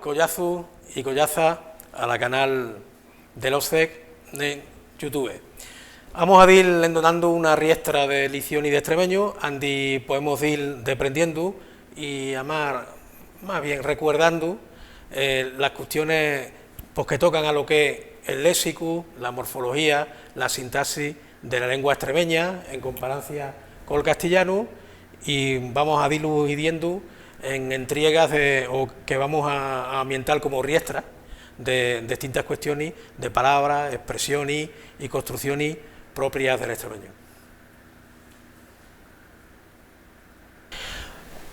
collazu y collaza a la canal de los CEC de YouTube. Vamos a ir endonando una riestra de lición y de extremeño, andi podemos ir deprendiendo y más bien recuerdando las cuestiones pues, que tocan a lo que es el léxico, la morfología, la sintaxis de la lengua extremeña en comparancia con el castellano, y vamos a irlo viendo en entregas o que vamos a ambientar como riestra de distintas cuestiones de palabras, expresiones y construcciones propias del extremeño.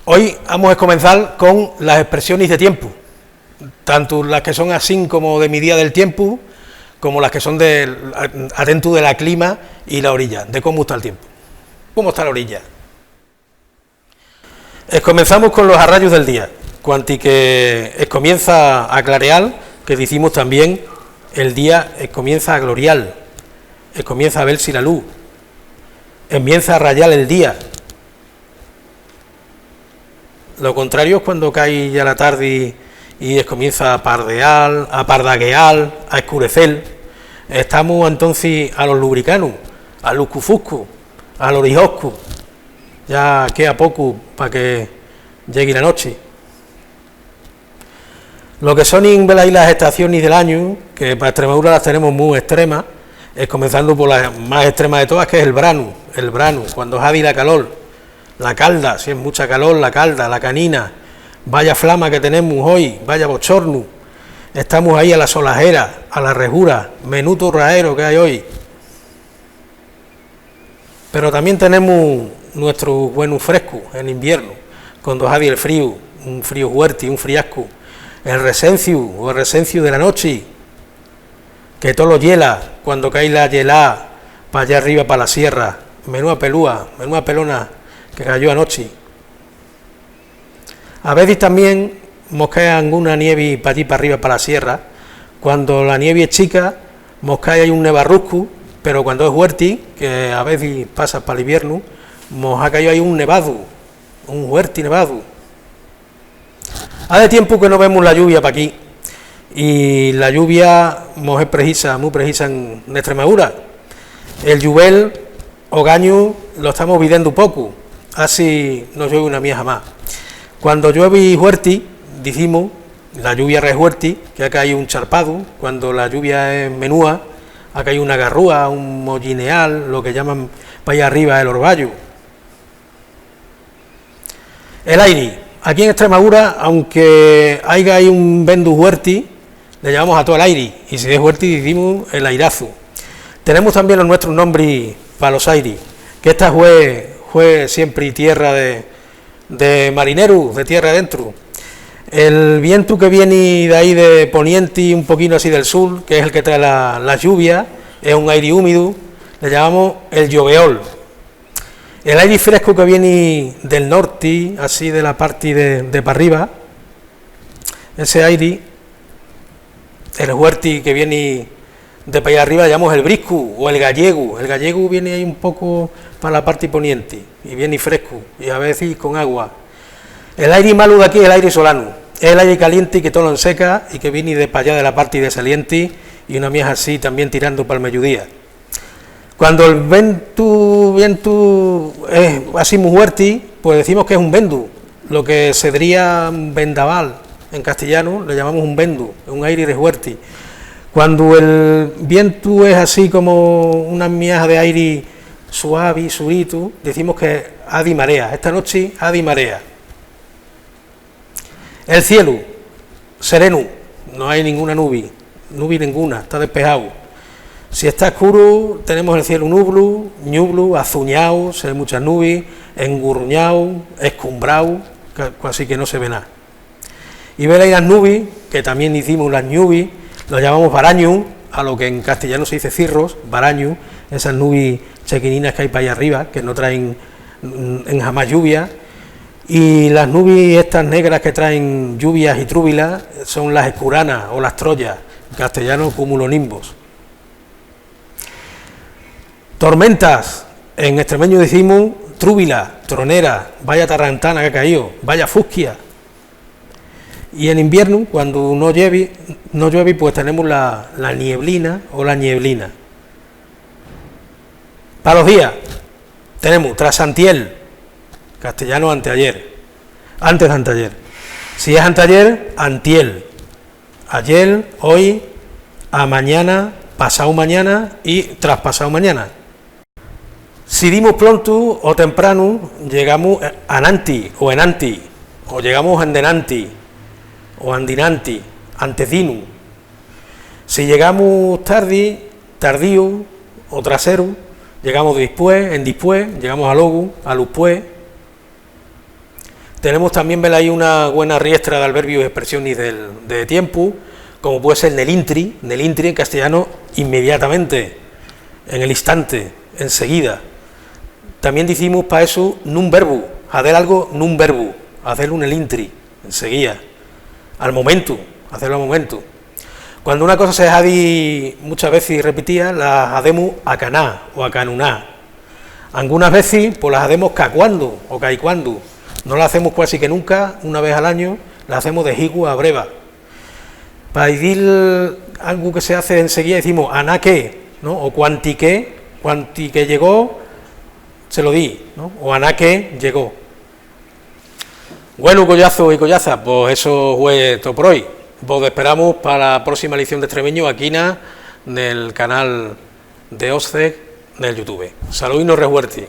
Hoy vamos a comenzar con las expresiones de tiempo, tanto las que son así como de medida del tiempo, como las que son atento de la clima y la orilla, de cómo está el tiempo. ¿Cómo está la orilla? Comenzamos con los arrayos del día, cuanti que comienza a clarear, que decimos también el día comienza a gloriar, comienza a verse la luz, comienza a rayar el día. Lo contrario es cuando cae ya la tarde y comienza a pardear, a pardaguear, a escurecer. Estamos entonces a los lubricanos, a los cufuscos, a los orijoscos. Ya queda poco para que llegue la noche. Lo que son las estaciones del año, que para Extremadura las tenemos muy extremas, comenzando por la más extrema de todas, que es el verano, cuando javi la calor, la calda, si es mucha calor, la calda, la canina, vaya flama que tenemos hoy, vaya bochorno, estamos ahí a la solajera, a la rejura, menudo raero que hay hoy. Pero también tenemos nuestro buen fresco en invierno, cuando javi el frío, un frío fuerte, un friasco, el resencio de la noche, que todo lo hiela, cuando cae la hielada para allá arriba, para la sierra, menuda pelúa, menuda pelona que cayó anoche. A veces también mosquea alguna nieve para allí, para arriba, para la sierra, cuando la nieve es chica, mosquea hay un nevarrusco, pero cuando es fuerte, que a veces pasa para el invierno, nos ha caído ahí un nevado, un fuerte nevado. Hace tiempo que no vemos la lluvia para aquí, y la lluvia es precisa, muy precisa en Extremadura. El lluvia ogaño lo estamos viviendo poco, así no llueve una mía jamás. Cuando llueve fuerte, decimos, la lluvia es fuerte, que acá hay un charpado, cuando la lluvia es menúa, acá hay una garrúa, un mollineal, lo que llaman para allá arriba el orvallo. El aire, aquí en Extremadura, aunque haya un vendu fuerte, le llamamos a todo el aire, y si es fuerte decimos el airazo. Tenemos también los nuestros nombres para los aires, que esta fue siempre tierra de marineros, de tierra adentro. El viento que viene de ahí de poniente, un poquito así del sur, que es el que trae la lluvia, es un aire húmedo, le llamamos el lloveol. El aire fresco que viene del norte, así de la parte de para arriba, ese aire, el huerti que viene de para allá arriba, le llamamos el brisco o el gallego. El gallego viene ahí un poco para la parte poniente y viene fresco y a veces con agua. El aire malo de aquí es el aire solano, es el aire caliente que todo lo enseca y que viene de para allá de la parte de saliente y una mía así también tirando para el mediodía. Cuando el viento es así muy fuerte, pues decimos que es un vendu, lo que se diría un vendaval en castellano, le llamamos un vendu, un aire de fuerte. Cuando el viento es así como una miaja de aire suave, surito, decimos que adi marea, esta noche adi marea. El cielo, sereno, no hay ninguna nube ninguna, está despejado. Si está oscuro, tenemos el cielo nublu, azuñado, se ven muchas nubes, engurruñado, escumbrado, casi que no se ve nada. Y veis las nubes, que también hicimos las nubes, lo llamamos baraño, a lo que en castellano se dice cirros, baraño, esas nubes chequininas que hay para allá arriba, que no traen en jamás lluvia. Y las nubes estas negras que traen lluvias y trúbilas son las escuranas o las troyas, en castellano cumulonimbos. Tormentas, en extremeño decimos trúbila, tronera, vaya tarrantana que ha caído, vaya fusquia. Y en invierno, cuando no llueve, pues tenemos la nieblina o la nieblina. Para los días, tenemos trasantiel, castellano anteayer, antes de anteayer. Si es anteayer, antiel, ayer, hoy, a mañana, pasado mañana y traspasado mañana. Si dimos pronto o temprano, llegamos ananti o enanti, o llegamos andenanti o andinanti, antecinu. Si llegamos tarde, tardío o trasero, llegamos después, en después, llegamos a logo, aluspués. Tenemos también, ¿veis?, ahí una buena riestra de adverbios y expresiones de tiempo, como puede ser nelintri en castellano, inmediatamente, en el instante, enseguida. También decimos para eso nun verbo, hacer algo nun verbo, hacer un nelintri, enseguida, al momento, hacerlo al momento. Cuando una cosa se deja de muchas veces repetida, la hacemos a caná o a canuná. Algunas veces pues las hacemos cacuando o caicuando. No la hacemos casi que nunca, una vez al año, la hacemos de jigu a breva. Para decir algo que se hace enseguida decimos anaque, ¿no? O cuantique llegó, se lo di, ¿no? O anaque llegó. Bueno, collazo y collaza, pues eso fue todo por hoy. Vos esperamos para la próxima lección de extremeño aquí en el canal de OSCE del YouTube. Salud y no rehuerti.